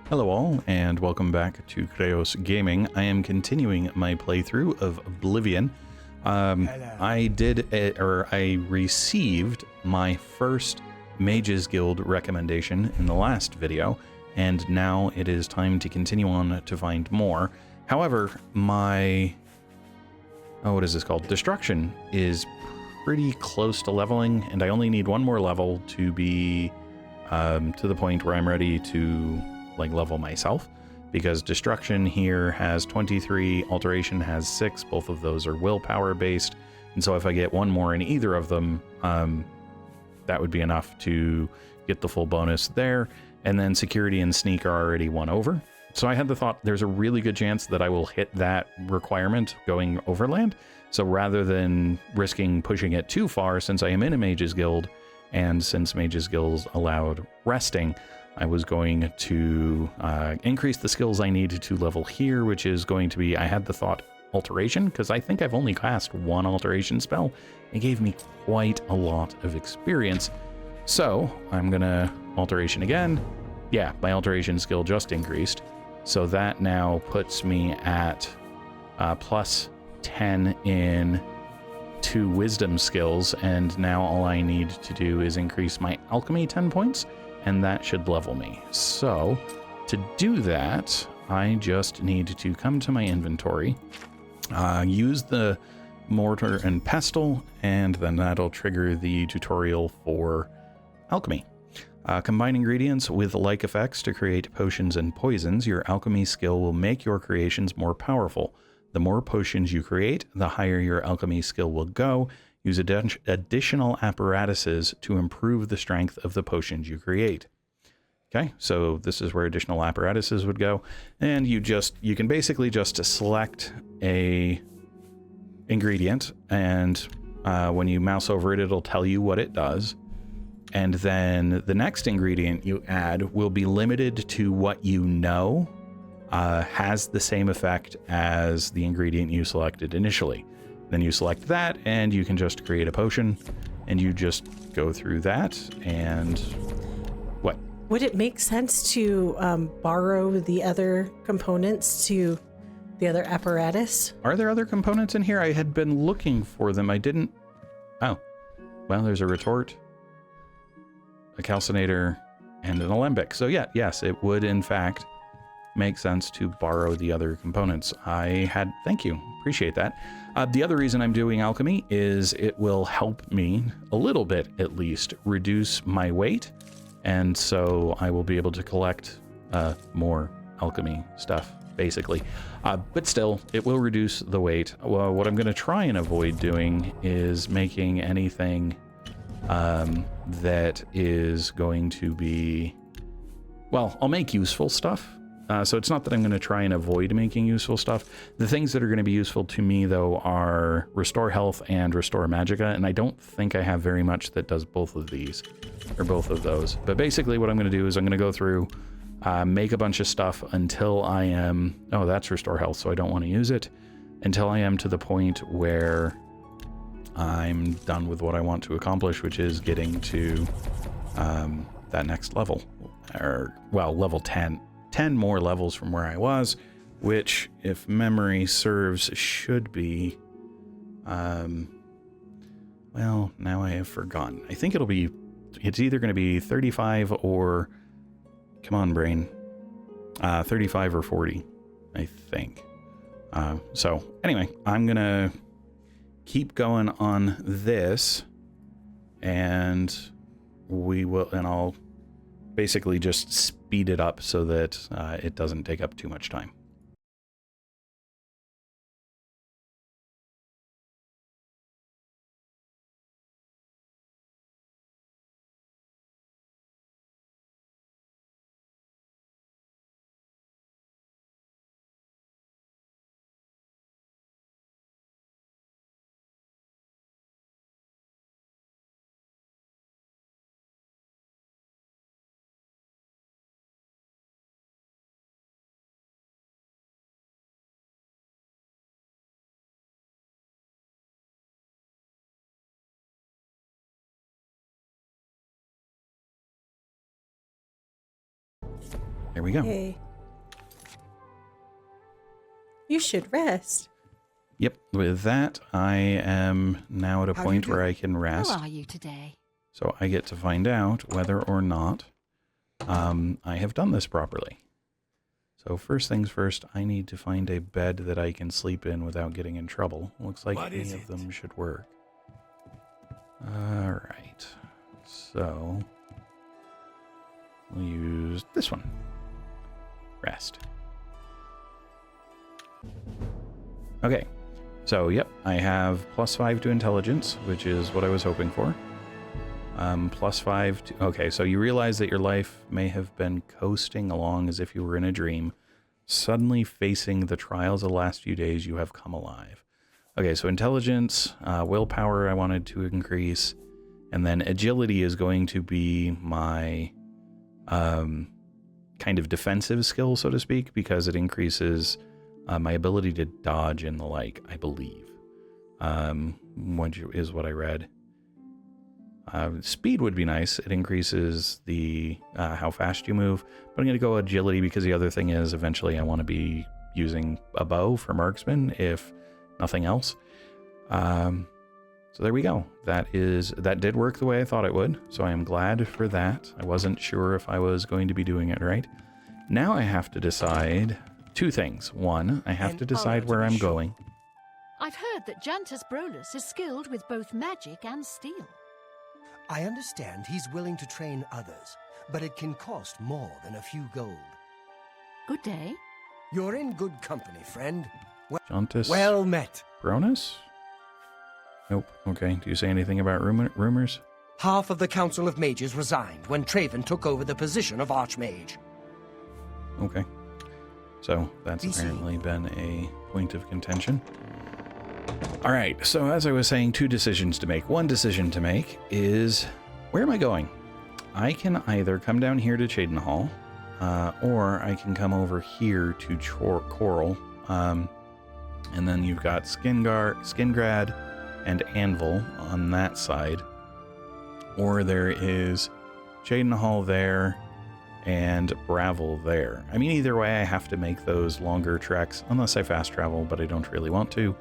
Hello all, and welcome back to Chreos Gaming. I am continuing my playthrough of Oblivion. I received my first Mages Guild recommendation in the last video, and now it is time to continue on to find more. However, my... what is this called? Destruction is pretty close to leveling, and I only need one more level to be to the point where I'm ready to level myself, because Destruction here has 23, Alteration has 6, both of those are willpower based, and so if I get one more in either of them, that would be enough to get the full bonus there. And then Security and Sneak are already one over, so I had the thought there's a really good chance that I will hit that requirement going overland. So rather than risking pushing it too far, since I am in a Mages Guild, and since Mages Guilds allowed resting, I was going to increase the skills I need to level here, which is going to be, I had the thought, Alteration, because I think I've only cast one Alteration spell. It gave me quite a lot of experience. So I'm gonna Alteration again. Yeah, my Alteration skill just increased. So that now puts me at plus 10 in 2 wisdom skills, and now all I need to do is increase my alchemy 10 points, and that should level me. So to do that, I just need to come to my inventory, use the mortar and pestle, and then that'll trigger the tutorial for alchemy. Combine ingredients with like effects to create potions and poisons. Your alchemy skill will make your creations more powerful. The more potions you create, the higher your alchemy skill will go. Use additional apparatuses to improve the strength of the potions you create. Okay, so this is where additional apparatuses would go. And you can basically just select a ingredient, and when you mouse over it, it'll tell you what it does. And then the next ingredient you add will be limited to what you know has the same effect as the ingredient you selected initially. Then you select that, and you can just create a potion, and you just go through that, and what? Would it make sense to borrow the other components to the other apparatus? Are there other components in here? I had been looking for them. I didn't... Oh. Well, there's a retort, a calcinator, and an alembic. So yeah, yes, it would, in fact, make sense to borrow the other components. Thank you, appreciate that. The other reason I'm doing alchemy is it will help me a little bit, at least, reduce my weight, and so I will be able to collect more alchemy stuff, basically. But still, it will reduce the weight. Well, what I'm going to try and avoid doing is making anything that is going to be... Well, I'll make useful stuff. So it's not that I'm going to try and avoid making useful stuff. The things that are going to be useful to me, though, are Restore Health and Restore Magicka, and I don't think I have very much that does both of these, or both of those. But basically what I'm going to do is I'm going to go through, make a bunch of stuff until I am... Oh, that's Restore Health, so I don't want to use it. Until I am to the point where I'm done with what I want to accomplish, which is getting to that next level. Or, well, level 10. 10 more levels from where I was, which, if memory serves, should be, well, now I have forgotten. I think it's either going to be 35 or, come on, brain, 35 or 40, I think. So, anyway, I'm going to keep going on this, and I'll basically just speed it up so that it doesn't take up too much time. There we go. Yay. You should rest. Yep, with that, I am now at a point where I can rest. How are you today? So I get to find out whether or not I have done this properly. So first things first, I need to find a bed that I can sleep in without getting in trouble. Looks like any of them should work. All right. So we'll use this one. Rest. Okay. So, yep, I have +5 to intelligence, which is what I was hoping for. +5 to... Okay, so you realize that your life may have been coasting along as if you were in a dream. Suddenly facing the trials of the last few days, you have come alive. Okay, so intelligence, willpower I wanted to increase, and then agility is going to be my kind of defensive skill, so to speak, because it increases... my ability to dodge and the like, I believe, is what I read. Speed would be nice. It increases the how fast you move. But I'm going to go agility because the other thing is eventually I want to be using a bow for marksman, if nothing else. So there we go. That did work the way I thought it would. So I am glad for that. I wasn't sure if I was going to be doing it right. Now I have to decide... two things. One, I have to decide where I'm going. I've heard that Jantus Brolus is skilled with both magic and steel. I understand he's willing to train others, but it can cost more than a few gold. Good day. You're in good company, friend. Jantus Well met. Bronus? Nope. Okay. Do you say anything about rumors? Half of the Council of Mages resigned when Traven took over the position of Archmage. Okay. So that's apparently been a point of contention. All right, so as I was saying, two decisions to make. One decision to make is, where am I going? I can either come down here to Cheydinhal, or I can come over here to Coral, and then you've got Skingrad and Anvil on that side. Or there is Cheydinhal there, and Bravel there. I mean, either way, I have to make those longer treks, unless I fast travel, but I don't really want to.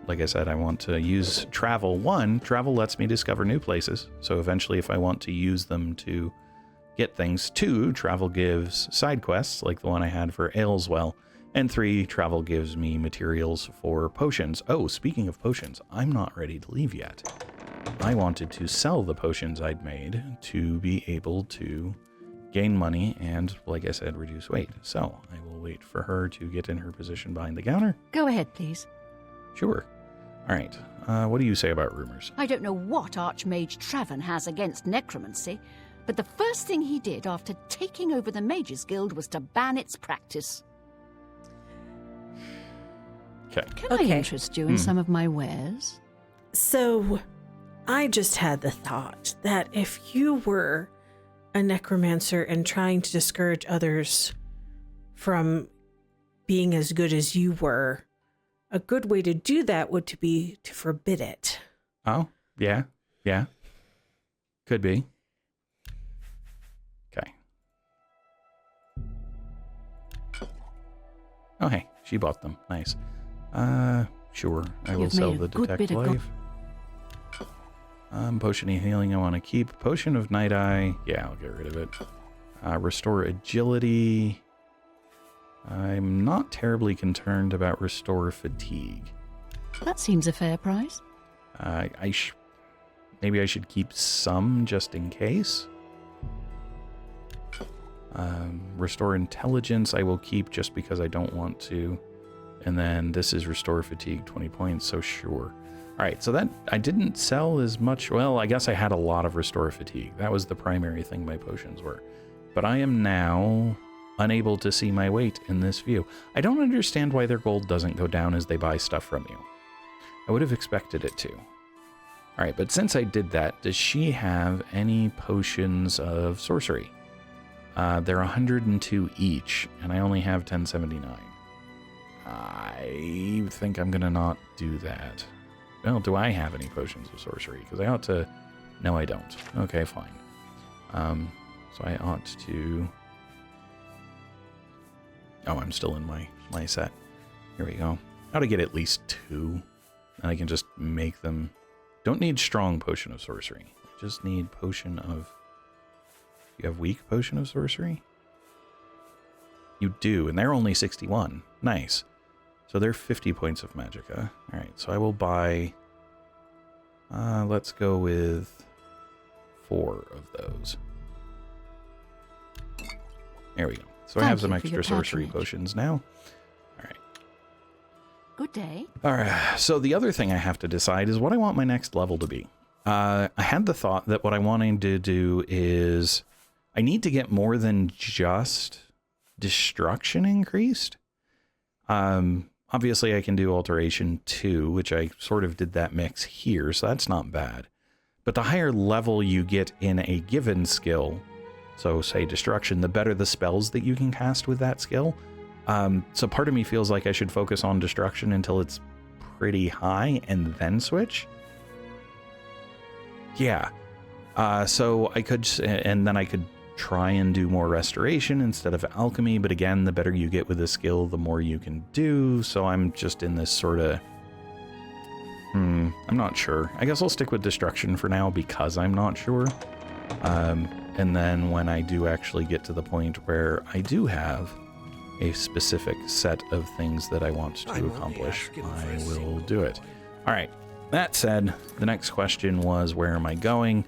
Like I said, I want to use travel. One, travel lets me discover new places, so eventually if I want to use them to get things. Two, travel gives side quests, like the one I had for Ailswell. And three, travel gives me materials for potions. Oh, speaking of potions, I'm not ready to leave yet. I wanted to sell the potions I'd made to be able to gain money and, like I said, reduce weight. So I will wait for her to get in her position behind the counter. Go ahead, please. Sure. All right. What do you say about rumors? I don't know what Archmage Traven has against necromancy, but the first thing he did after taking over the Mages Guild was to ban its practice. Okay. Can I interest you in some of my wares? So, I just had the thought that if you were a necromancer and trying to discourage others from being as good as you were, a good way to do that would be to forbid it. Oh, yeah. Could be. Okay. Oh, hey, she bought them. Nice. Sure. I will sell the Detect Life. Potion of Healing I want to keep. Potion of Night Eye. Yeah, I'll get rid of it. Restore Agility. I'm not terribly concerned about Restore Fatigue. That seems a fair price. Maybe I should keep some just in case. Restore Intelligence I will keep just because I don't want to. And then this is Restore Fatigue, 20 points, so sure. All right, so that I didn't sell as much. Well, I guess I had a lot of Restore Fatigue. That was the primary thing my potions were. But I am now unable to see my weight in this view. I don't understand why their gold doesn't go down as they buy stuff from you. I would have expected it to. All right, but since I did that, does she have any potions of sorcery? They're 102 each, and I only have 1079. I think I'm going to not do that. Well, do I have any potions of sorcery? Because I ought to... No, I don't. Okay, fine. So I ought to Oh, I'm still in my set. Here we go. How to get at least 2. And I can just make them... Don't need strong potion of sorcery. I just need potion of... You have weak potion of sorcery? You do, and they're only 61. Nice. So they're 50 points of magicka. Alright, so I will buy... let's go with 4 of those. There we go. So I have some extra sorcery potions now. Alright. Good day. Alright, so the other thing I have to decide is what I want my next level to be. I had the thought that what I wanted to do is... I need to get more than just destruction increased. Obviously I can do alteration 2, which I sort of did that mix here, so that's not bad. But the higher level you get in a given skill, so say destruction, the better the spells that you can cast with that skill. So part of me feels like I should focus on destruction until it's pretty high and then switch. Yeah. So I could, and then I could try and do more restoration instead of alchemy, but again, the better you get with a skill, the more you can do, so I'm just in this sort of... I'm not sure. I guess I'll stick with destruction for now because I'm not sure. And then when I do actually get to the point where I do have a specific set of things that I want to accomplish, I will do it. Alright, that said, the next question was, where am I going?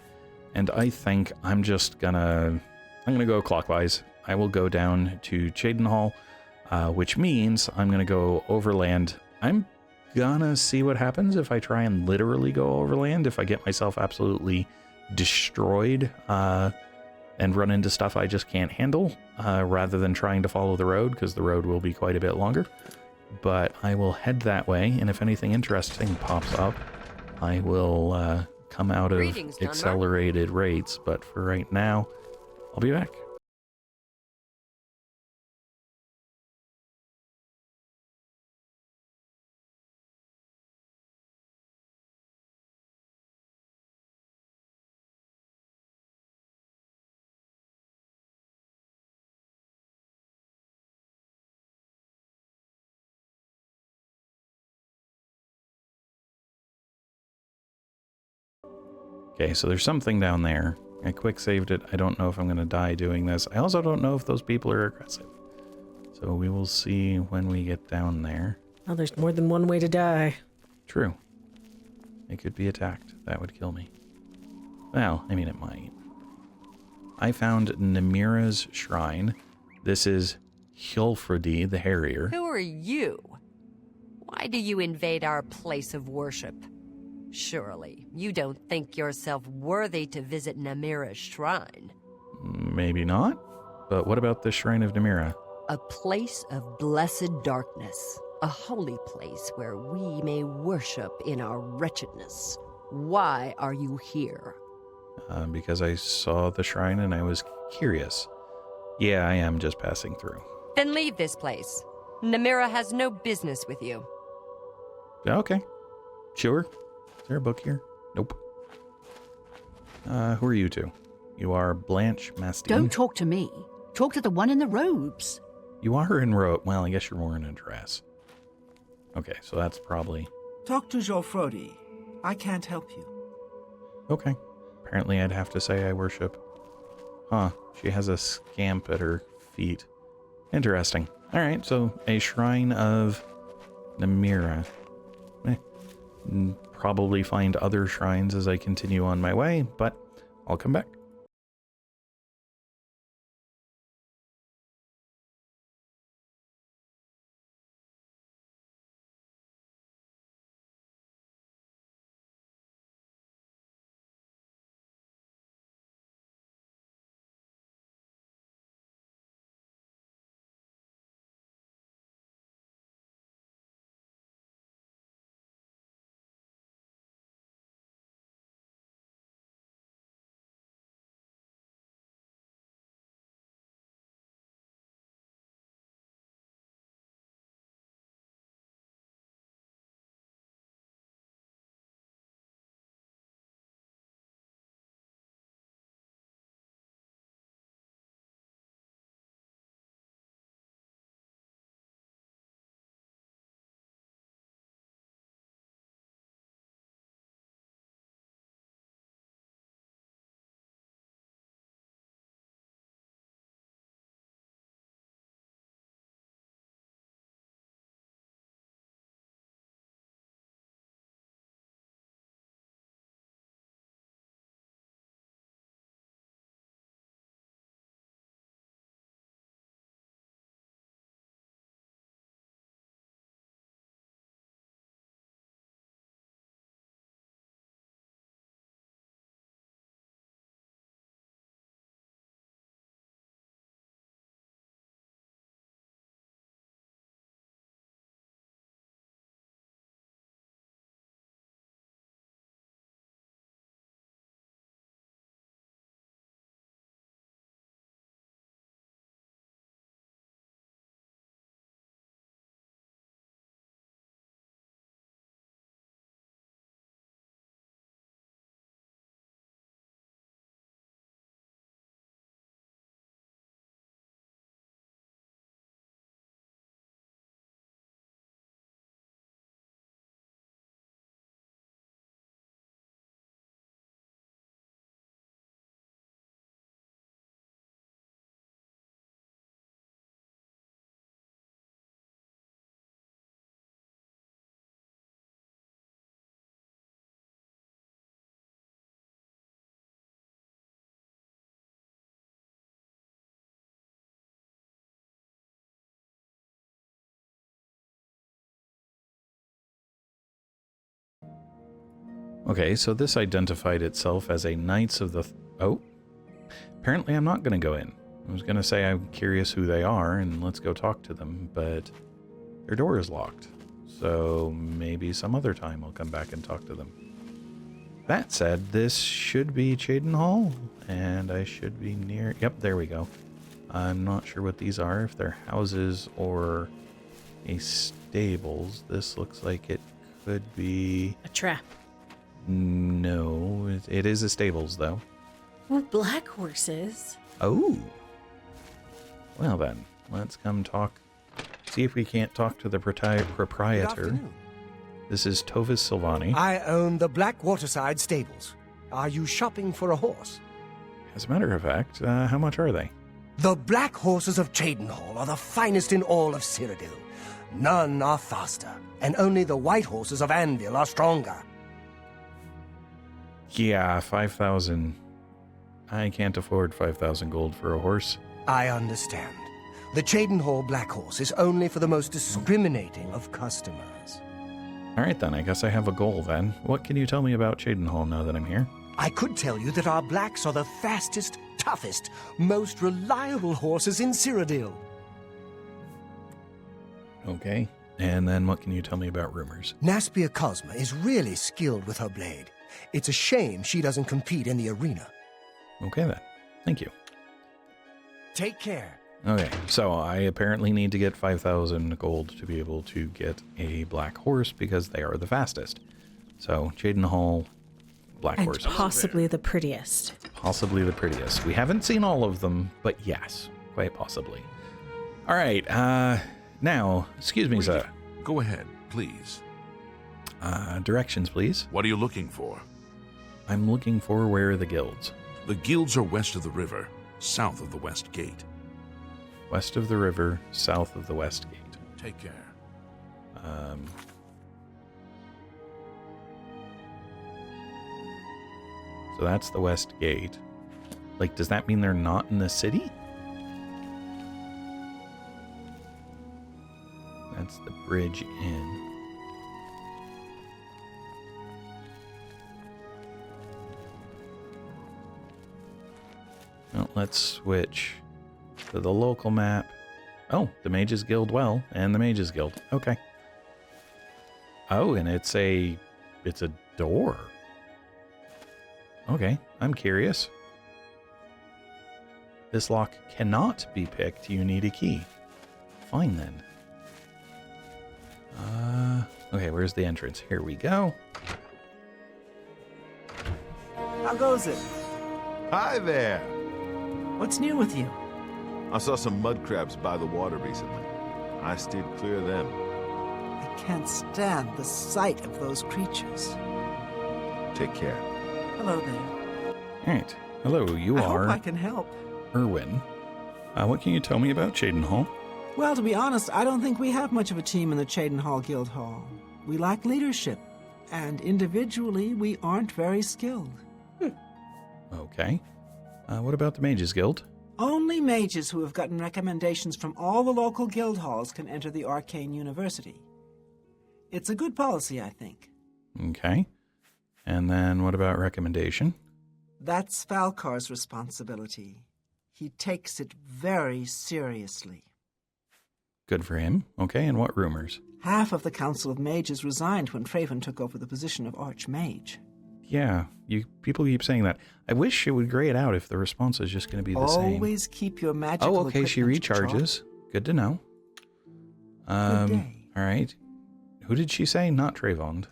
And I think I'm just gonna... I'm going to go clockwise. I will go down to Cheydinhal, which means I'm going to go overland. I'm going to see what happens if I try and literally go overland, if I get myself absolutely destroyed and run into stuff I just can't handle, rather than trying to follow the road, because the road will be quite a bit longer. But I will head that way, and if anything interesting pops up, I will come out of accelerated rates. But for right now, I'll be back. Okay, so there's something down there. I quick saved it. I don't know if I'm going to die doing this. I also don't know if those people are aggressive. So we will see when we get down there. Well, there's more than one way to die. True. It could be attacked. That would kill me. Well, I mean, it might. I found Namira's shrine. This is Hjolfrudi the Harrier. Who are you? Why do you invade our place of worship? Surely, you don't think yourself worthy to visit Namira's shrine. Maybe not. But what about the Shrine of Namira? A place of blessed darkness. A holy place where we may worship in our wretchedness. Why are you here? Because I saw the shrine and I was curious. Yeah, I am just passing through. Then leave this place. Namira has no business with you. Okay. Sure. Is there a book here? Nope. Who are you two? You are Blanche Mastine. Don't talk to me. Talk to the one in the robes. You are in robe. Well, I guess you're more in a dress. Okay, so that's probably... Talk to Hjolfrudi. I can't help you. Okay. Apparently I'd have to say I worship. Huh. She has a scamp at her feet. Interesting. Alright, so a shrine of Namira. Probably find other shrines as I continue on my way, but I'll come back. Okay, so this identified itself as a Knights of the... Oh. Apparently I'm not going to go in. I was going to say I'm curious who they are and let's go talk to them, but their door is locked. So maybe some other time I'll come back and talk to them. That said, this should be Cheydinhal, and I should be near... Yep, there we go. I'm not sure what these are, if they're houses or a stables. This looks like it could be... A trap. No, it is a stables, though. Well, black horses. Oh. Well then, let's come talk. See if we can't talk to the proprietor. This is Tovis Silvani. I own the Black Waterside Stables. Are you shopping for a horse? As a matter of fact, how much are they? The black horses of Cheydinhal are the finest in all of Cyrodiil. None are faster, and only the white horses of Anvil are stronger. Yeah, 5,000. I can't afford 5,000 gold for a horse. I understand. The Cheydinhal Black Horse is only for the most discriminating of customers. All right, then. I guess I have a goal, then. What can you tell me about Cheydinhal now that I'm here? I could tell you that our blacks are the fastest, toughest, most reliable horses in Cyrodiil. Okay. And then what can you tell me about rumors? Naspia Cosma is really skilled with her blade. It's a shame she doesn't compete in the arena. Okay, then. Thank you. Take care. Okay, so I apparently need to get 5,000 gold to be able to get a black horse because they are the fastest. So, Cheydinhal, black And horses. possibly the prettiest. Possibly the prettiest. We haven't seen all of them, but yes, quite possibly. All right, now, excuse me, sir. Go ahead, please. Directions, please. What are you looking for? I'm looking for where are the guilds. The guilds are west of the river, south of the West Gate. West of the river, south of the West Gate. Take care. So that's the West Gate. Like, does that mean they're not in the city? That's the bridge in. Well, let's switch to the local map. Oh, the Mages Guild well, and the Mages Guild. Okay. Oh, and it's a door. Okay, I'm curious. This lock cannot be picked. You need a key. Fine then. Okay, where's the entrance? Here we go. How goes it? Hi there! What's new with you? I saw some mud crabs by the water recently. I steered clear of them. I can't stand the sight of those creatures. Take care. Hello there. All right. Hello, you I are hope I can help. Erwin. What can you tell me about Cheydinhal? Well, to be honest, I don't think we have much of a team in the Cheydinhal Guild Hall. We lack leadership, and individually, we aren't very skilled. Okay. What about the Mages Guild? Only mages who have gotten recommendations from all the local guild halls can enter the Arcane University. It's a good policy, I think. Okay. And then what about recommendation? That's Falcar's responsibility. He takes it very seriously. Good for him. Okay, and what rumors? Half of the Council of Mages resigned when Traven took over the position of Archmage. Yeah, people keep saying that. I wish it would grade out if the response is just going to be the same. Always keep your magical Oh, okay, she equipment recharges. Good to know. Good day. All right. Who did she say? Not Trayvon.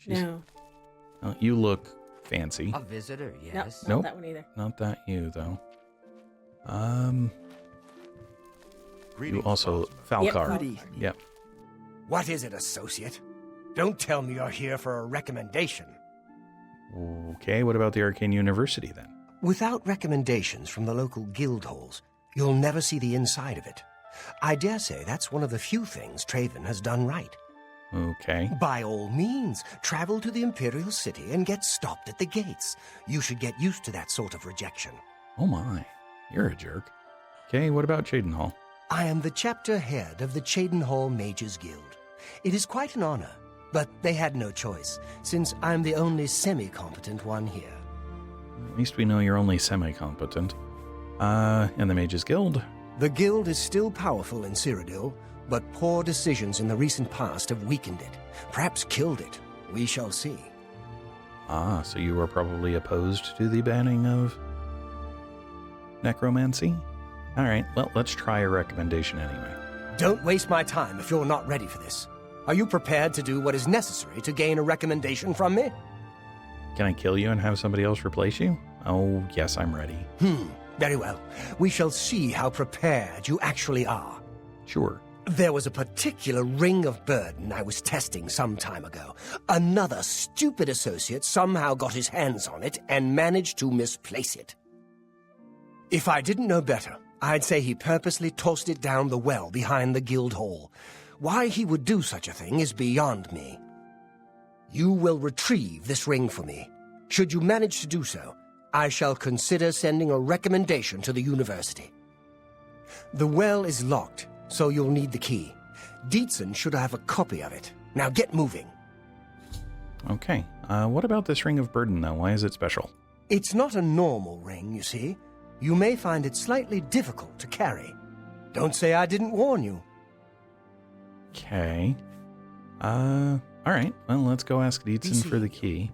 No. Oh, you look fancy. A visitor, No, yes. not Nope. that one either. Not that you, though. You also... Falcar. Good evening. Yep. What is it, associate? Don't tell me you're here for a recommendation. Okay, what about the Arcane University, then? Without recommendations from the local guild halls, you'll never see the inside of it. I dare say that's one of the few things Traven has done right. Okay. By all means, travel to the Imperial City and get stopped at the gates. You should get used to that sort of rejection. Oh my, you're a jerk. Okay, what about Cheydinhal? I am the chapter head of the Cheydinhal Mages Guild. It is quite an honor, But they had no choice, since I'm the only semi-competent one here. At least we know you're only semi-competent. And the Mages Guild? The guild is still powerful in Cyrodiil, but poor decisions in the recent past have weakened it. Perhaps killed it. We shall see. Ah, so you are probably opposed to the banning of necromancy? Alright, well, let's try a recommendation anyway. Don't waste my time if you're not ready for this. Are you prepared to do what is necessary to gain a recommendation from me? Can I kill you and have somebody else replace you? Oh, yes, I'm ready. Very well. We shall see how prepared you actually are. Sure. There was a particular ring of burden I was testing some time ago. Another stupid associate somehow got his hands on it and managed to misplace it. If I didn't know better, I'd say he purposely tossed it down the well behind the guild hall. Why he would do such a thing is beyond me. You will retrieve this ring for me. Should you manage to do so, I shall consider sending a recommendation to the university. The well is locked, so you'll need the key. Dietzen should have a copy of it. Now get moving. Okay. What about this ring of burden, though? Why is it special? It's not a normal ring, you see. You may find it slightly difficult to carry. Don't say I didn't warn you. Okay. Alright. Well, let's go ask Dietzen for the key.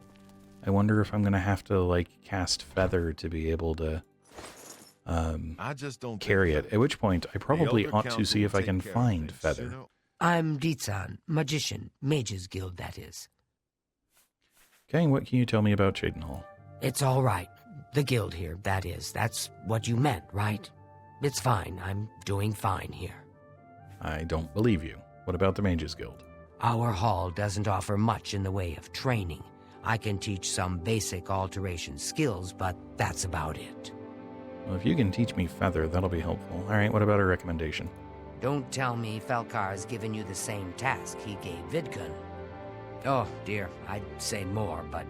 I wonder if I'm going to have to, like, cast Feather to be able to I just don't carry think it. At which point, I probably Elder ought to Council see if will I can take care of find things, Feather. you know? I'm Dietzen, magician, Mages Guild, that is. Okay, what can you tell me about Cheydinhal? It's all right. The guild here, that is. That's what you meant, right? It's fine. I'm doing fine here. I don't believe you. What about the Mages Guild? Our hall doesn't offer much in the way of training. I can teach some basic alteration skills, but that's about it. Well, if you can teach me Feather, that'll be helpful. Alright, what about a recommendation? Don't tell me Falcar's given you the same task he gave Vidkun. Oh, dear, I'd say more, but...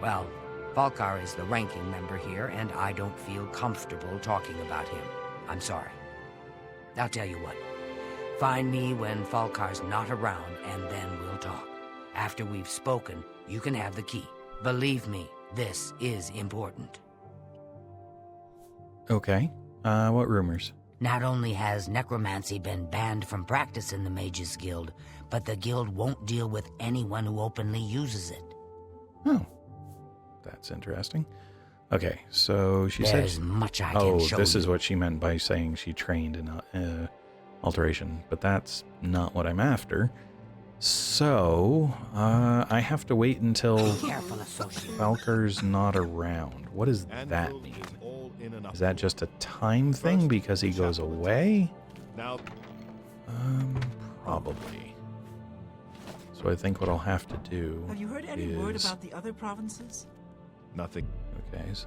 Well, Falcar is the ranking member here, and I don't feel comfortable talking about him. I'm sorry. I'll tell you what. Find me when Falcar's not around, and then we'll talk. After we've spoken, you can have the key. Believe me, this is important. Okay. What rumors? Not only has necromancy been banned from practice in the Mages Guild, but the guild won't deal with anyone who openly uses it. Oh. That's interesting. Okay, so she There's said... much I can show this you. is what she meant by saying she trained in alteration, but that's not what I'm after. So, I have to wait until Careful, associate. Falcar's not around. What does that mean? Is that just a time thing because he goes away? Now, Probably. So I think what I'll have to do Have you heard any is... word about the other provinces? nothing. Okay, so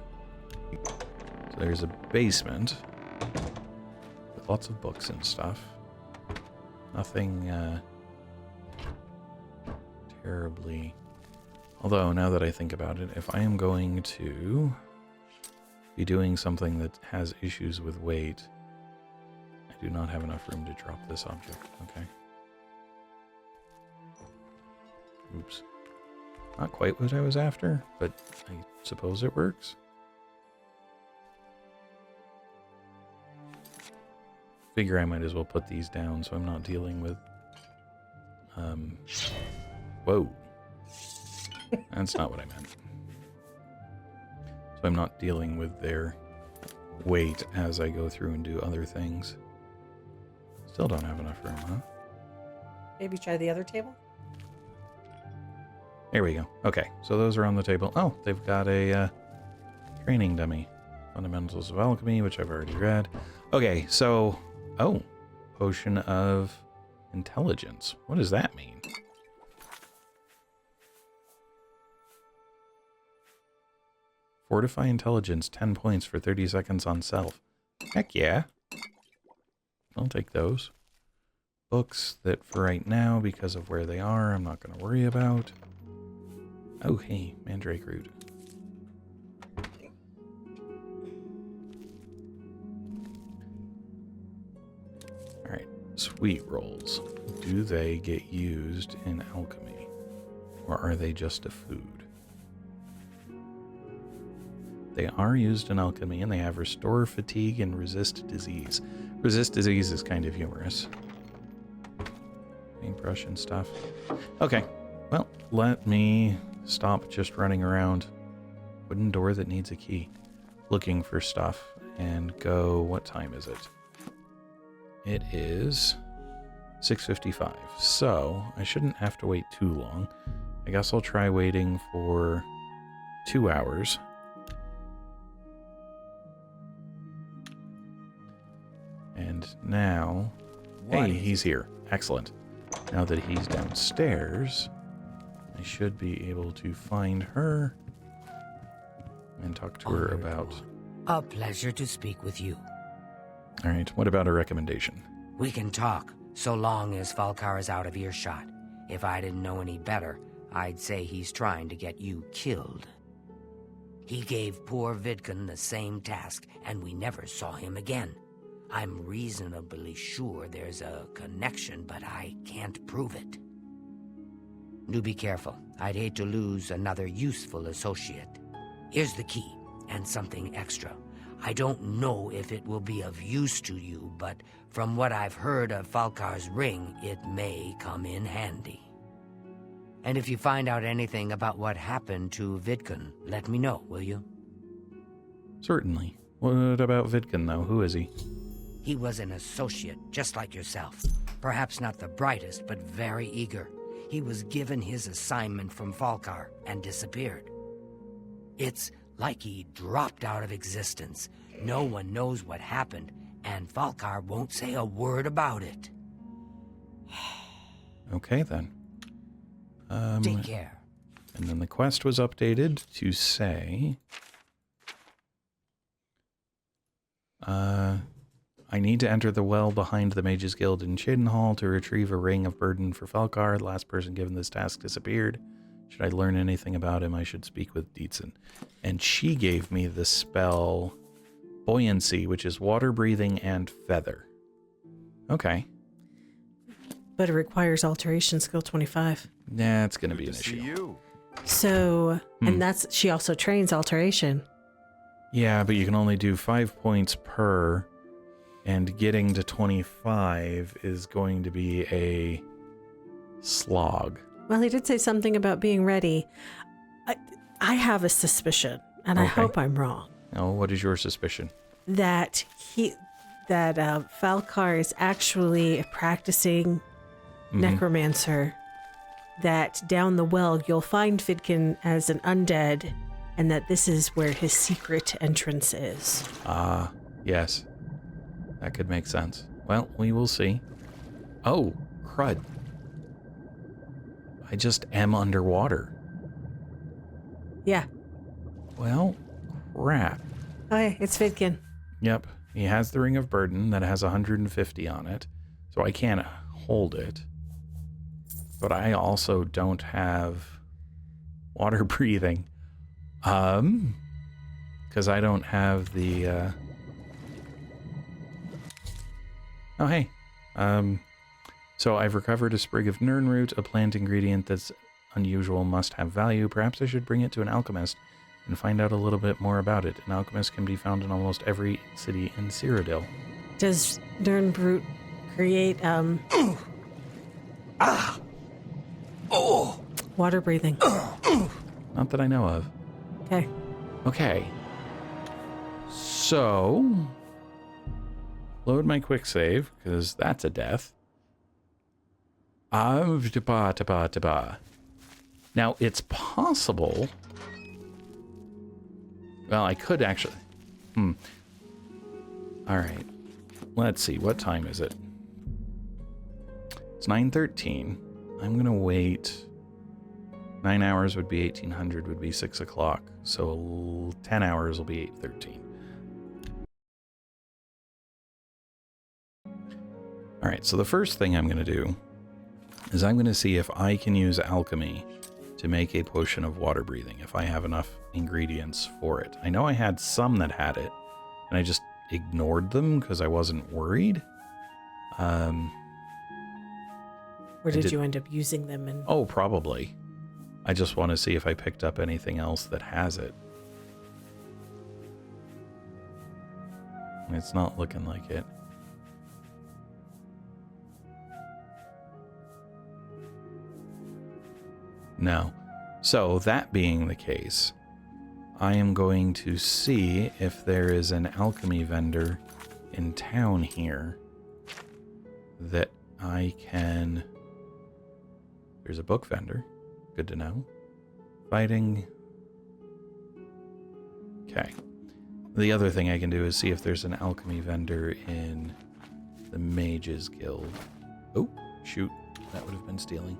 there's a basement with lots of books and stuff. Nothing terribly... Although, now that I think about it, if I am going to be doing something that has issues with weight, I do not have enough room to drop this object. Okay. Oops. Not quite what I was after, but I suppose it works. Figure I might as well put these down so I'm not dealing with... Whoa. That's not what I meant. So I'm not dealing with their weight as I go through and do other things. Still don't have enough room, huh? Maybe try the other table? There we go. Okay, so those are on the table. Oh, they've got a training dummy. Fundamentals of Alchemy, which I've already read. Okay, so... Oh, Potion of Intelligence. What does that mean? Fortify Intelligence, 10 points for 30 seconds on self. Heck yeah. I'll take those. Books that for right now, because of where they are, I'm not going to worry about. Oh, hey, Mandrake Root. Alright, sweet rolls. Do they get used in alchemy? Or are they just a food? They are used in alchemy, and they have restore fatigue and resist disease. Resist disease is kind of humorous. Paintbrush and stuff. Okay, well, let me stop just running around. Wooden door that needs a key. Looking for stuff, and go, what time is it? It is 6:55, so I shouldn't have to wait too long. I guess I'll try waiting for 2 hours. And now, hey, he's here. Excellent. Now that he's downstairs, I should be able to find her and talk to her about... A pleasure to speak with you. All right, what about a recommendation? We can talk, so long as Falcar is out of earshot. If I didn't know any better, I'd say he's trying to get you killed. He gave poor Vidkun the same task, and we never saw him again. I'm reasonably sure there's a connection, but I can't prove it. Do be careful. I'd hate to lose another useful associate. Here's the key, and something extra. I don't know if it will be of use to you, but from what I've heard of Falcar's ring, it may come in handy. And if you find out anything about what happened to Vidkun, let me know, will you? Certainly. What about Vidkun, though? Who is he? He was an associate, just like yourself. Perhaps not the brightest, but very eager. He was given his assignment from Falcar and disappeared. It's like he dropped out of existence. No one knows what happened, and Falcar won't say a word about it. Okay, then. Take care. And then the quest was updated to say... I need to enter the well behind the Mages Guild in Cheydinhal to retrieve a ring of burden for Falcar. The last person given this task disappeared. Should I learn anything about him, I should speak with Dietzen. And she gave me the spell Buoyancy, which is water breathing and feather. Okay. But it requires alteration skill 25. Nah, it's going to be an issue. So, and she also trains alteration. Yeah, but you can only do 5 points per, and getting to 25 is going to be a slog. Well, he did say something about being ready. I have a suspicion, and I hope I'm wrong. Oh, what is your suspicion? That Falcar is actually practicing necromancer. That down the well you'll find Vidkun as an undead, and that this is where his secret entrance is. Ah, yes. That could make sense. Well, we will see. Oh, crud. I just am underwater. Yeah. Well, crap. Oh, yeah, it's Vidkun. Yep. He has the Ring of Burden that has 150 on it, so I can't hold it. But I also don't have water breathing. Because I don't have the, Oh, hey. So I've recovered a sprig of Nirnroot, a plant ingredient that's unusual, must have value. Perhaps I should bring it to an alchemist and find out a little bit more about it. An alchemist can be found in almost every city in Cyrodiil. Does Nirnroot create, water breathing? Not that I know of. Okay. Okay. So, load my quick save, because that's a death. Now, it's possible... Well, I could actually... Alright. Let's see, what time is it? It's 9:13. I'm going to wait... 9 hours would be 1800, would be 6 o'clock. So 10 hours will be 8:13. Alright, so the first thing I'm going to do is I'm going to see if I can use alchemy to make a potion of water breathing, if I have enough ingredients for it. I know I had some that had it, and I just ignored them because I wasn't worried. Or did you end up using them? Oh, probably. I just want to see if I picked up anything else that has it. It's not looking like it. No. So, that being the case, I am going to see if there is an alchemy vendor in town here that I can... There's a book vendor. Good to know. Fighting. Okay. The other thing I can do is see if there's an alchemy vendor in the Mages Guild. Oh, shoot. That would have been stealing.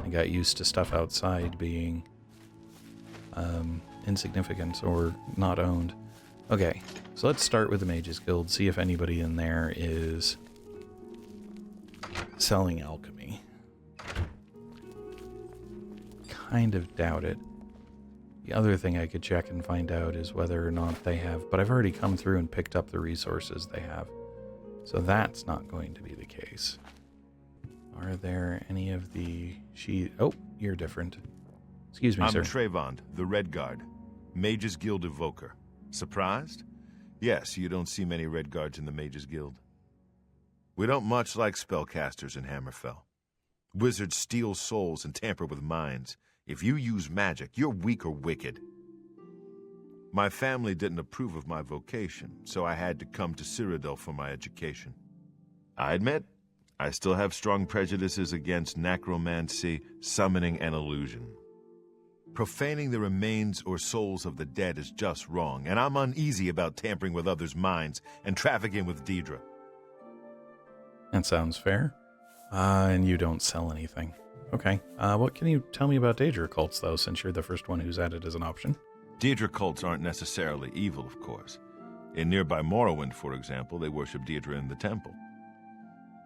I got used to stuff outside being insignificant or not owned. Okay, so let's start with the Mages Guild, see if anybody in there is selling alchemy. Kind of doubt it. The other thing I could check and find out is whether or not they have, but I've already come through and picked up the resources they have. So that's not going to be the case. Are there any of the... Oh, you're different. Excuse me, sir. I'm Trayvon, the Red Guard, Mages Guild Evoker. Surprised? Yes, you don't see many Red Guards in the Mages Guild. We don't much like spellcasters in Hammerfell. Wizards steal souls and tamper with minds. If you use magic, you're weak or wicked. My family didn't approve of my vocation, so I had to come to Cyrodiil for my education. I admit, I still have strong prejudices against necromancy, summoning, and illusion. Profaning the remains or souls of the dead is just wrong, and I'm uneasy about tampering with others' minds and trafficking with Daedra. That sounds fair. And you don't sell anything. Okay. What can you tell me about Daedra cults, though, since you're the first one who's added as an option? Daedra cults aren't necessarily evil, of course. In nearby Morrowind, for example, they worship Daedra in the temple.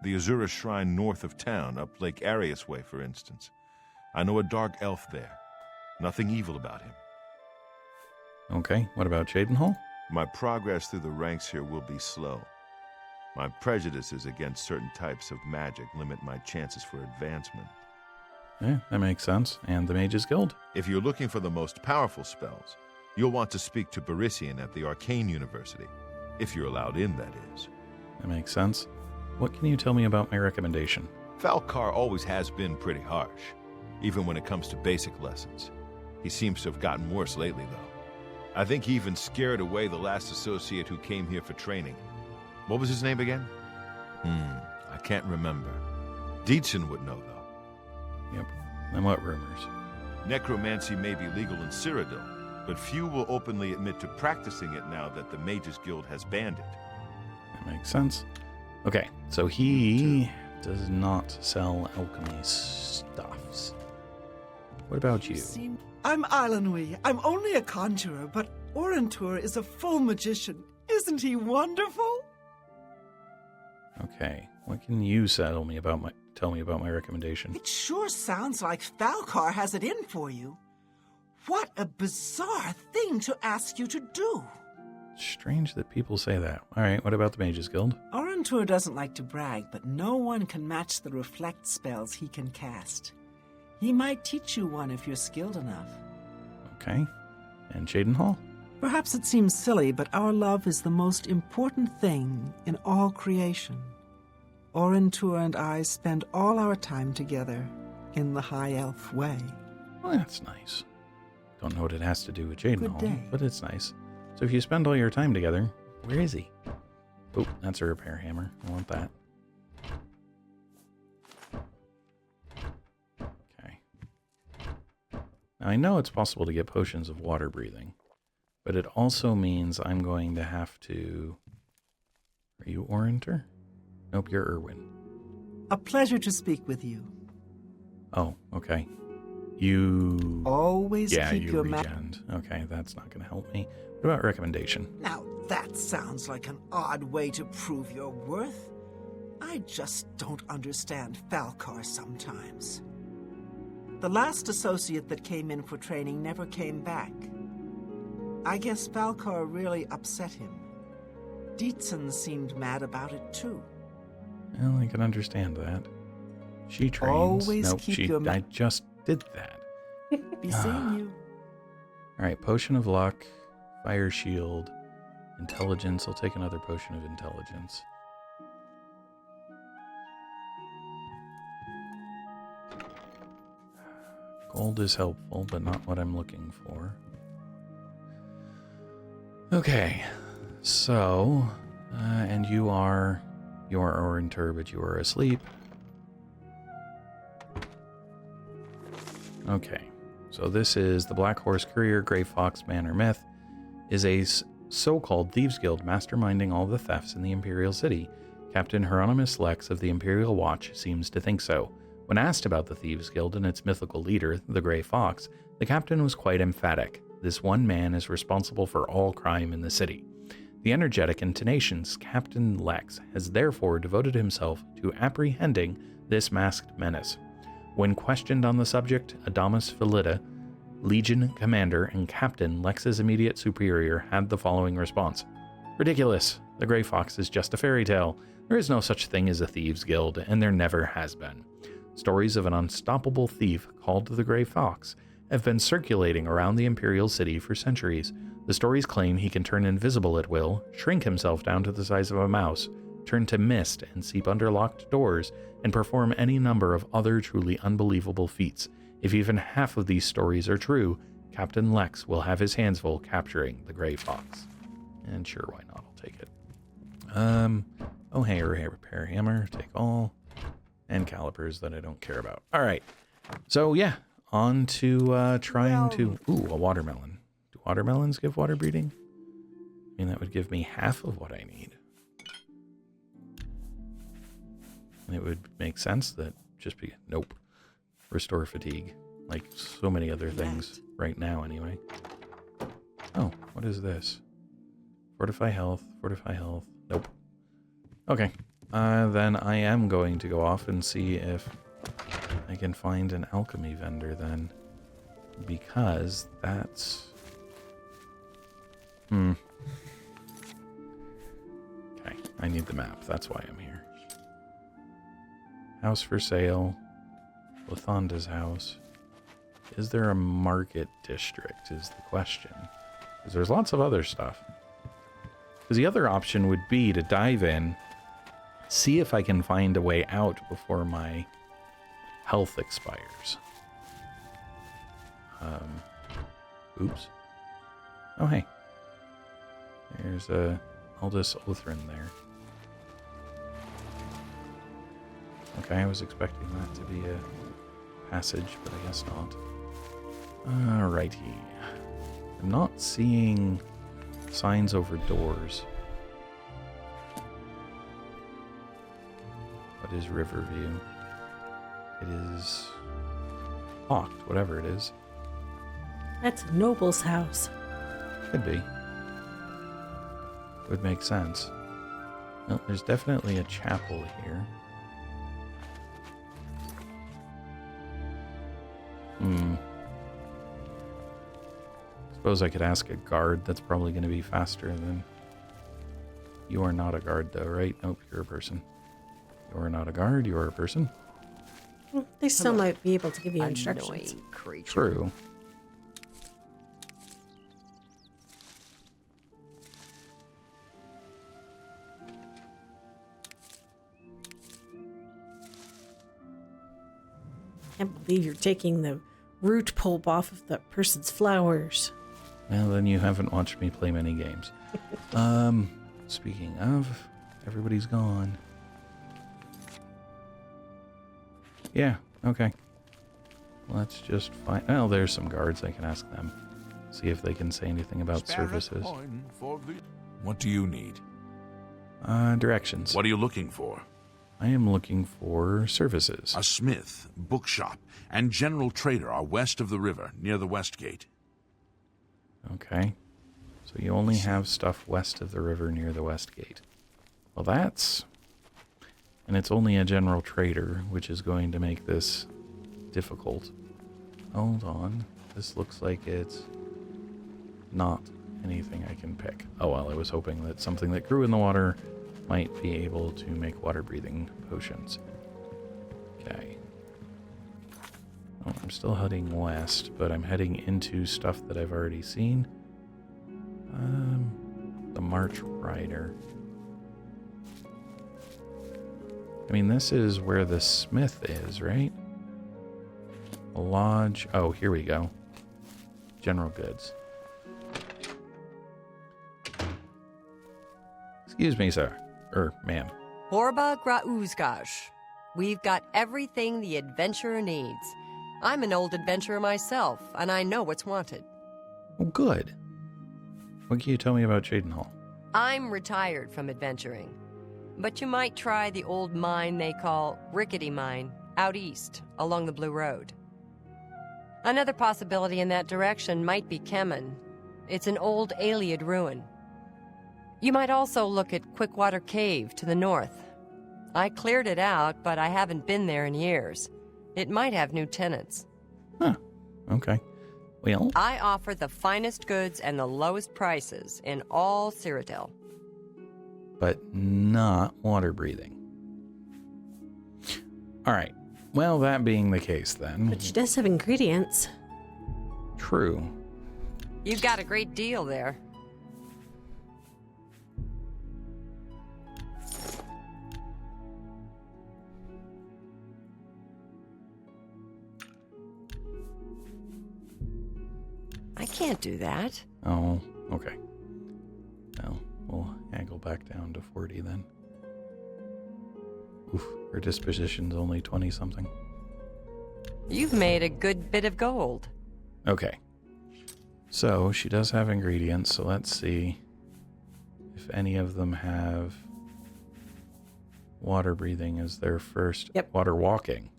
The Azura Shrine north of town, up Lake Arius way, for instance. I know a dark elf there. Nothing evil about him. Okay, what about Cheydinhal? My progress through the ranks here will be slow. My prejudices against certain types of magic limit my chances for advancement. Yeah, that makes sense. And the Mages Guild? If you're looking for the most powerful spells, you'll want to speak to Barisian at the Arcane University. If you're allowed in, that is. That makes sense. What can you tell me about my recommendation? Falcar always has been pretty harsh, even when it comes to basic lessons. He seems to have gotten worse lately, though. I think he even scared away the last associate who came here for training. What was his name again? I can't remember. Dietzen would know, though. Yep. And what rumors? Necromancy may be legal in Cyrodiil, but few will openly admit to practicing it now that the Mages Guild has banned it. That makes sense. Okay, so he does not sell alchemy stuffs. What about you? I'm Ilanui. I'm only a conjurer, but Orentur is a full magician. Isn't he wonderful? Okay, what can you tell me about my recommendation? It sure sounds like Falcar has it in for you. What a bizarre thing to ask you to do. Strange that people say that. All right, what about the Mages Guild? Orentur doesn't like to brag, but no one can match the reflect spells he can cast. He might teach you one if you're skilled enough. Okay. And Cheydinhal? Perhaps it seems silly, but our love is the most important thing in all creation. Orentur and I spend all our time together in the High Elf way. Well, that's nice. Don't know what it has to do with Cheydinhal, Good day. but it's nice. So if you spend all your time together, where is he? Oh, that's a repair hammer. I want that. Okay. Now I know it's possible to get potions of water breathing, but it also means I'm going to have to... Are you Orentur? Nope, you're Irwin. A pleasure to speak with you. Oh, okay. You... Always keep you your regened. Okay, that's not going to help me. What about recommendation? Now that sounds like an odd way to prove your worth. I just don't understand Falcar sometimes. The last associate that came in for training never came back. I guess Falcar really upset him. Dietzen seemed mad about it too. Well, I can understand that. She trains. Always Nope, keep your I just did that. Be seeing you. Alright, Potion of Luck, Fire Shield, Intelligence. I'll take another Potion of Intelligence. Gold is helpful, but not what I'm looking for. Okay, so, and you are Orinter, but you are asleep. Okay, so this is the Black Horse Courier, Grey Fox Manor Myth, is a so-called Thieves Guild masterminding all the thefts in the Imperial City. Captain Hieronymus Lex of the Imperial Watch seems to think so. When asked about the Thieves Guild and its mythical leader, the Grey Fox, the captain was quite emphatic. This one man is responsible for all crime in the city. The energetic and tenacious Captain Lex has therefore devoted himself to apprehending this masked menace. When questioned on the subject, Adamus Philida, Legion commander and Captain Lex's immediate superior, had the following response. Ridiculous. The Grey Fox is just a fairy tale. There is no such thing as a Thieves Guild, and there never has been. Stories of an unstoppable thief called the Grey Fox have been circulating around the Imperial City for centuries. The stories claim he can turn invisible at will, shrink himself down to the size of a mouse, turn to mist and seep under locked doors, and perform any number of other truly unbelievable feats. If even half of these stories are true, Captain Lex will have his hands full capturing the Grey Fox. And sure, why not? I'll take it. Oh, hey, repair hammer, take all, and calipers that I don't care about. All right, so yeah, on to trying to... Ooh, a watermelon. Do watermelons give water breathing? I mean, that would give me half of what I need. And it would make sense that just be... Nope. Restore fatigue. Like so many other things right now, anyway. Oh, what is this? Fortify health, fortify health. Nope. Okay. Then I am going to go off and see if I can find an alchemy vendor then. Because that's... Okay, I need the map. That's why I'm here. House for sale. Lathanda's house. Is there a market district is the question. Because there's lots of other stuff. Because the other option would be to dive in, see if I can find a way out before my health expires. Oops. Oh, hey. There's a Aldous Othrin there. Okay, I was expecting that to be a passage, but I guess not. Alrighty. I'm not seeing signs over doors. What is Riverview? It is locked, whatever it is. That's a noble's house. Could be. Would make sense. No, there's definitely a chapel here. Suppose I could ask a guard. That's probably going to be faster than... You are not a guard, though, right? Nope, you're a person. You are not a guard, you are a person. Well, they still might be able to give you instructions. Annoying creature. True. Can't believe you're taking the root pulp off of that person's flowers. Well, then you haven't watched me play many games. Speaking of, everybody's gone. Yeah, okay. Let's just find... Well, there's some guards. I can ask them. See if they can say anything about services. What do you need? Directions. What are you looking for? I am looking for services. A smith, bookshop, and general trader are west of the river, near the west gate. Okay. So you only have stuff west of the river near the west gate. Well, that's... And it's only a general trader, which is going to make this difficult. Hold on. This looks like it's not anything I can pick. Oh, well, I was hoping that something that grew in the water might be able to make water-breathing potions. Okay. Oh, I'm still heading west, but I'm heading into stuff that I've already seen. The March Rider. I mean, this is where the smith is, right? A lodge. Oh, here we go. General goods. Excuse me, sir. Ma'am. Horba Grauzgash. We've got everything the adventurer needs. I'm an old adventurer myself, and I know what's wanted. Oh, good. What can you tell me about Cheydinhal? I'm retired from adventuring, but you might try the old mine they call Rickety Mine, out east, along the Blue Road. Another possibility in that direction might be Kemen. It's an old Aliad ruin. You might also look at Quickwater Cave to the north. I cleared it out, but I haven't been there in years. It might have new tenants. Huh. Okay. Well, I offer the finest goods and the lowest prices in all Cyrodiil. but not water breathing. All right. Well, that being the case then. But she does have ingredients. True. You've got a great deal there. I can't do that. Oh, okay. Well, we'll haggle back down to 40 then. Oof, her disposition's only 20-something. You've made a good bit of gold. Okay. So, she does have ingredients, so let's see if any of them have water breathing as their first. Yep. Water walking.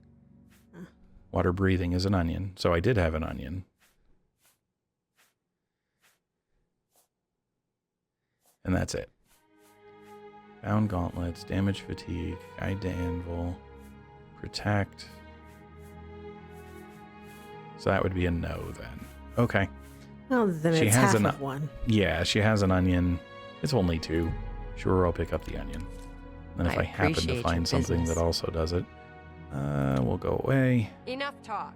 Water breathing is an onion, so I did have an onion. And that's it. Bound gauntlets, damage fatigue, guide to anvil, protect. So that would be a no then. Okay. Well, then She it's has half an- of one. Yeah, she has an onion. It's only 2. Sure, I'll pick up the onion. And if I I happen to appreciate find your something business. that also does it, we'll go away. Enough talk.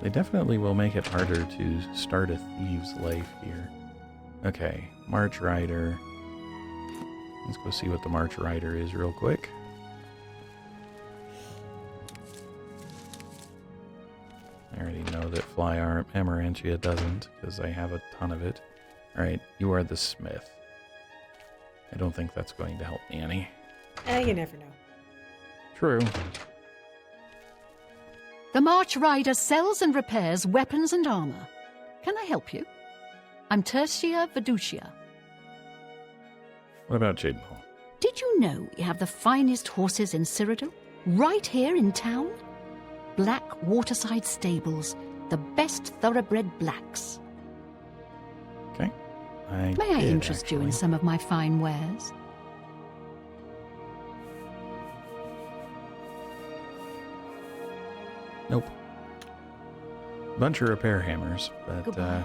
They definitely will make it harder to start a thieves life here. Okay, March Rider. Let's go see what the March Rider is real quick. I already know that Fly Amarantia doesn't, because I have a ton of it. Alright, you are the smith. I don't think that's going to help me any. You never know. True. The March Rider sells and repairs weapons and armor. Can I help you? I'm Tertia Veducia. What about Cheydinhal? Did you know we have the finest horses in Cyrodiil? Right here in town? Black Waterside Stables, the best thoroughbred blacks. Okay. May I interest you in some of my fine wares? Nope. Bunch of repair hammers, but Goodbye.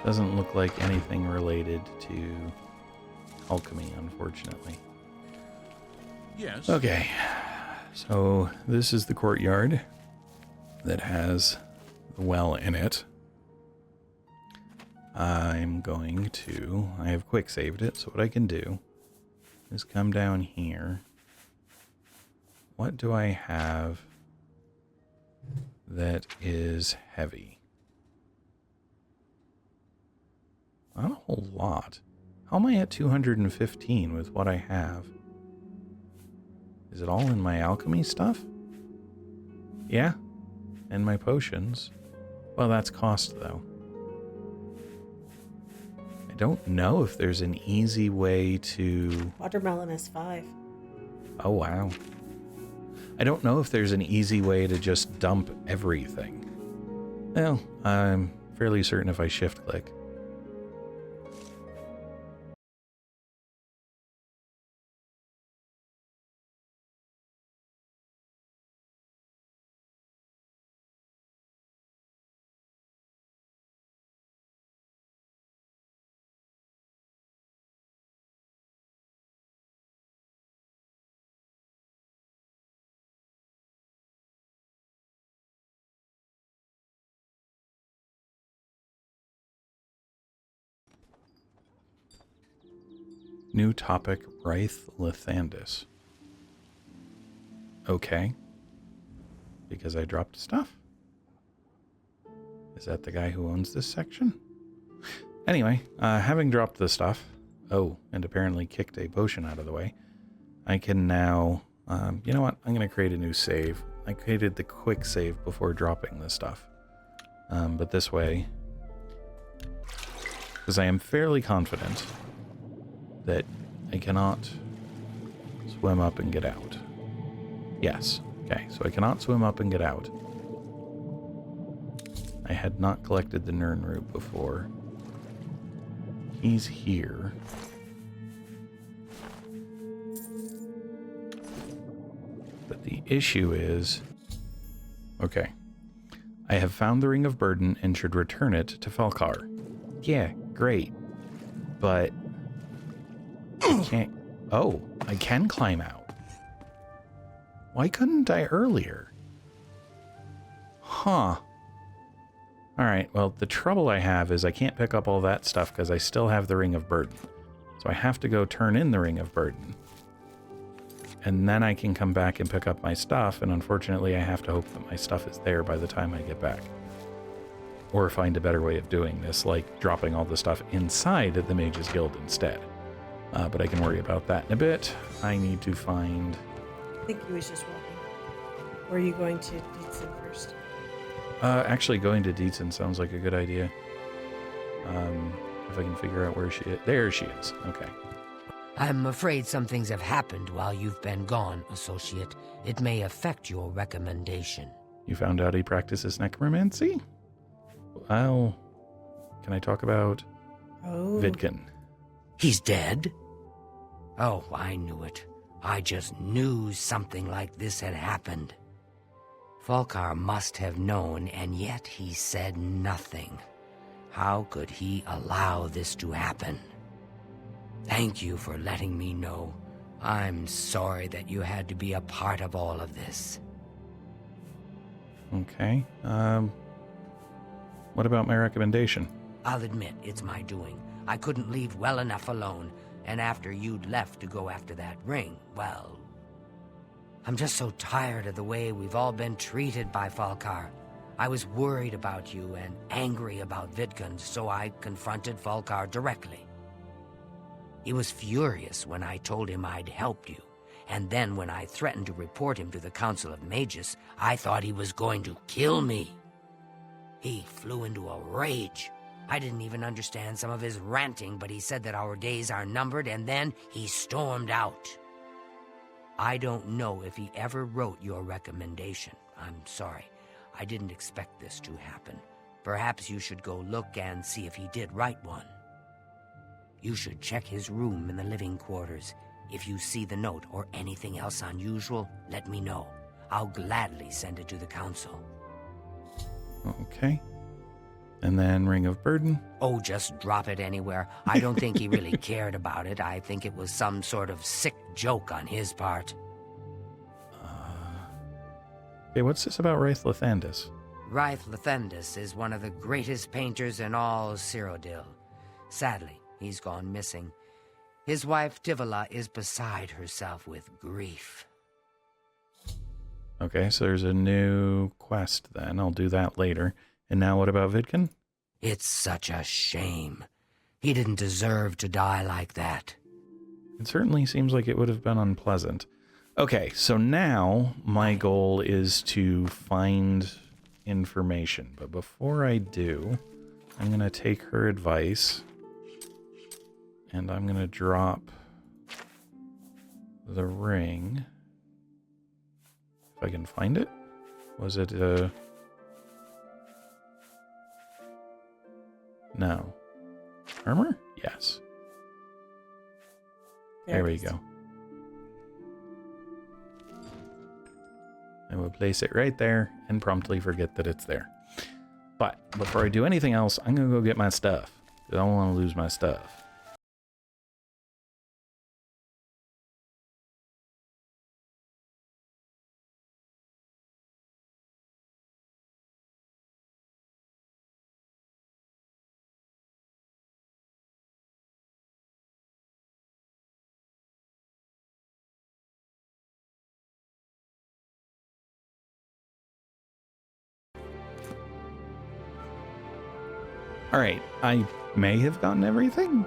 doesn't look like anything related to alchemy, unfortunately. Yes. Okay, so this is the courtyard that has the well in it. I have quick saved it, so what I can do is come down here. What do I have that is heavy? Not a whole lot. How am I at 215 with what I have? Is it all in my alchemy stuff? Yeah. And my potions. Well, that's cost, though. I don't know if there's an easy way to... Watermelon is 5. Oh, wow. I don't know if there's an easy way to just dump everything. Well, I'm fairly certain if I shift-click, New topic, Wraith Lethandis. Okay. Because I dropped stuff? Is that the guy who owns this section? Anyway, having dropped the stuff, and apparently kicked a potion out of the way, I can now, you know what, I'm going to create a new save. I created the quick save before dropping this stuff. But this way, because I am fairly confident that I cannot swim up and get out. Yes. Okay, so I cannot swim up and get out. I had not collected the Nirnroot before. He's here. But the issue is... Okay. I have found the Ring of Burden and should return it to Falcar. Yeah, great. But... I can't... Oh, I can climb out. Why couldn't I earlier? Huh. Alright, well, the trouble I have is I can't pick up all that stuff because I still have the Ring of Burden. So I have to go turn in the Ring of Burden. And then I can come back and pick up my stuff, and unfortunately I have to hope that my stuff is there by the time I get back. Or find a better way of doing this, like dropping all the stuff inside the Mages Guild instead. But I can worry about that in a bit. I need to find... I think he was just walking. Or are you going to Dietzen first? Actually, going to Dietzen sounds like a good idea. If I can figure out where she is. There she is. Okay. I'm afraid some things have happened while you've been gone, Associate. It may affect your recommendation. You found out he practices necromancy? Well, can I talk about Vidkun? He's dead? Oh, I knew it. I just knew something like this had happened. Falcar must have known, and yet he said nothing. How could he allow this to happen? Thank you for letting me know. I'm sorry that you had to be a part of all of this. Okay. What about my recommendation? I'll admit it's my doing. I couldn't leave well enough alone, and after you'd left to go after that ring, well... I'm just so tired of the way we've all been treated by Falcar. I was worried about you and angry about Vidkun, so I confronted Falcar directly. He was furious when I told him I'd helped you, and then when I threatened to report him to the Council of Mages, I thought he was going to kill me. He flew into a rage. I didn't even understand some of his ranting, but he said that our days are numbered, and then he stormed out. I don't know if he ever wrote your recommendation. I'm sorry. I didn't expect this to happen. Perhaps you should go look and see if he did write one. You should check his room in the living quarters. If you see the note or anything else unusual, let me know. I'll gladly send it to the council. Okay. And then Ring of Burden? Oh, just drop it anywhere. I don't think he really cared about it. I think it was some sort of sick joke on his part. Okay, what's this about Wraith Lethandis? Wraith Lethandis is one of the greatest painters in all Cyrodiil. Sadly, he's gone missing. His wife, Tivila, is beside herself with grief. Okay, so there's a new quest then. I'll do that later. And now what about Vidkun? It's such a shame. He didn't deserve to die like that. It certainly seems like it would have been unpleasant. Okay, so now my goal is to find information. But before I do, I'm going to take her advice. And I'm going to drop the ring. If I can find it. Was it No. Armor? Yes. There we go. I will place it right there and promptly forget that it's there. But before I do anything else, I'm going to go get my stuff. I don't want to lose my stuff. All right, I may have gotten everything.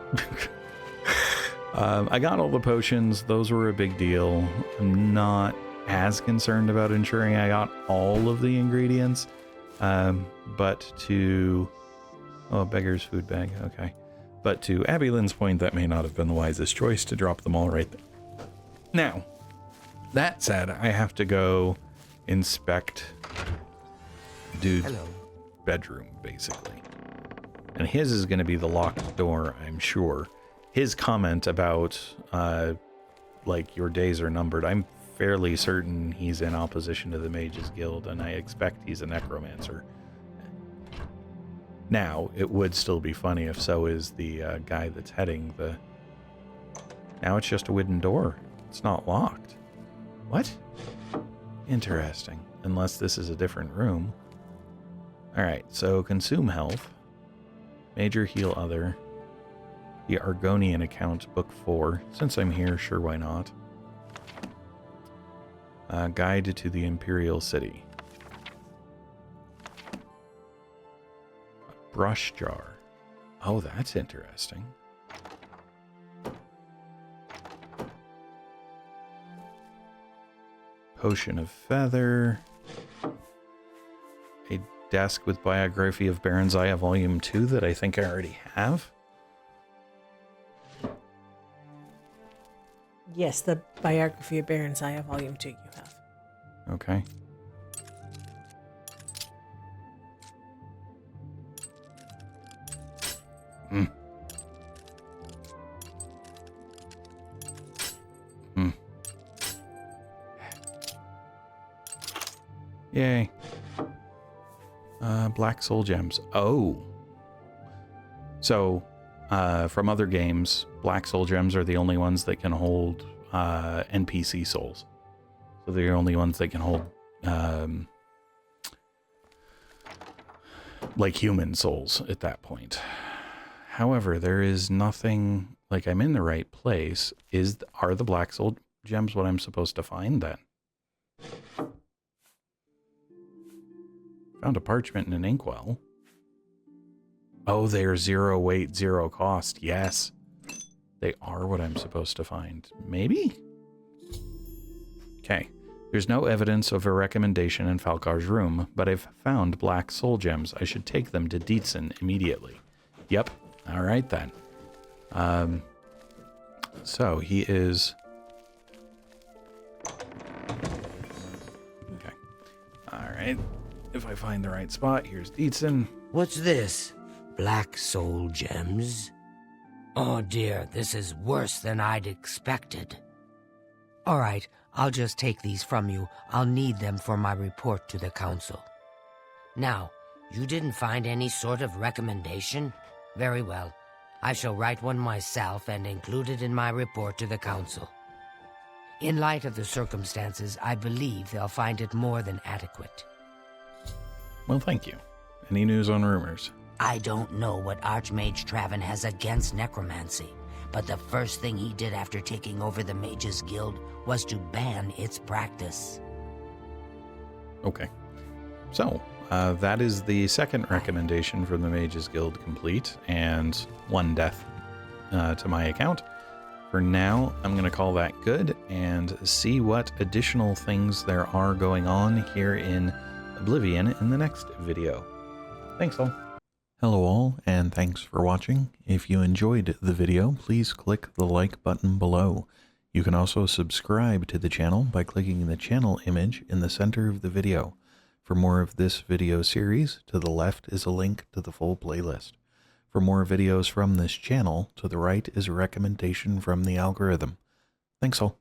I got all the potions. Those were a big deal. I'm not as concerned about ensuring I got all of the ingredients. But to... Oh, beggar's food bag. Okay. But to Abby Lynn's point, that may not have been the wisest choice to drop them all right there. Now, that said, I have to go inspect dude's bedroom, basically. And his is going to be the locked door, I'm sure. His comment about, like, your days are numbered, I'm fairly certain he's in opposition to the Mages Guild, and I expect he's a necromancer. Now, it would still be funny if so is the guy that's heading the... Now it's just a wooden door. It's not locked. What? Interesting. Unless this is a different room. Alright, so consume health. Major heal other. The Argonian account, book 4. Since I'm here, sure, why not? Guide to the Imperial City. A brush jar. Oh, that's interesting. Potion of Feather. A desk with biography of Baron Zaya Volume 2 that I think I already have. Yes, the biography of Baron Zaya Volume 2 you have. Okay. Yay. Black soul gems. Oh. So, from other games, black soul gems are the only ones that can hold NPC souls. So they're the only ones that can hold like human souls at that point. However, there is nothing, like, I'm in the right place. Are the black soul gems what I'm supposed to find then? Found a parchment and an inkwell. Oh, they are 0 weight, 0 cost. Yes. They are what I'm supposed to find. Maybe? Okay. There's no evidence of a recommendation in Falcar's room, but I've found black soul gems. I should take them to Dietzen immediately. Yep. All right, then. So, he is... Okay. All right. If I find the right spot, here's Dietzen. What's this? Black soul gems? Oh dear, this is worse than I'd expected. All right, I'll just take these from you. I'll need them for my report to the council. Now, you didn't find any sort of recommendation? Very well. I shall write one myself and include it in my report to the council. In light of the circumstances, I believe they'll find it more than adequate. Well, thank you. Any news on rumors? I don't know what Archmage Traven has against necromancy, but the first thing he did after taking over the Mages Guild was to ban its practice. Okay. So, that is the second recommendation from the Mages Guild complete, and 1 death to my account. For now, I'm going to call that good and see what additional things there are going on here in Oblivion in the next video. Thanks all. Hello all, and thanks for watching. If you enjoyed the video, please click the like button below. You can also subscribe to the channel by clicking the channel image in the center of the video. For more of this video series, to the left is a link to the full playlist. For more videos from this channel, to the right is a recommendation from the algorithm. Thanks all.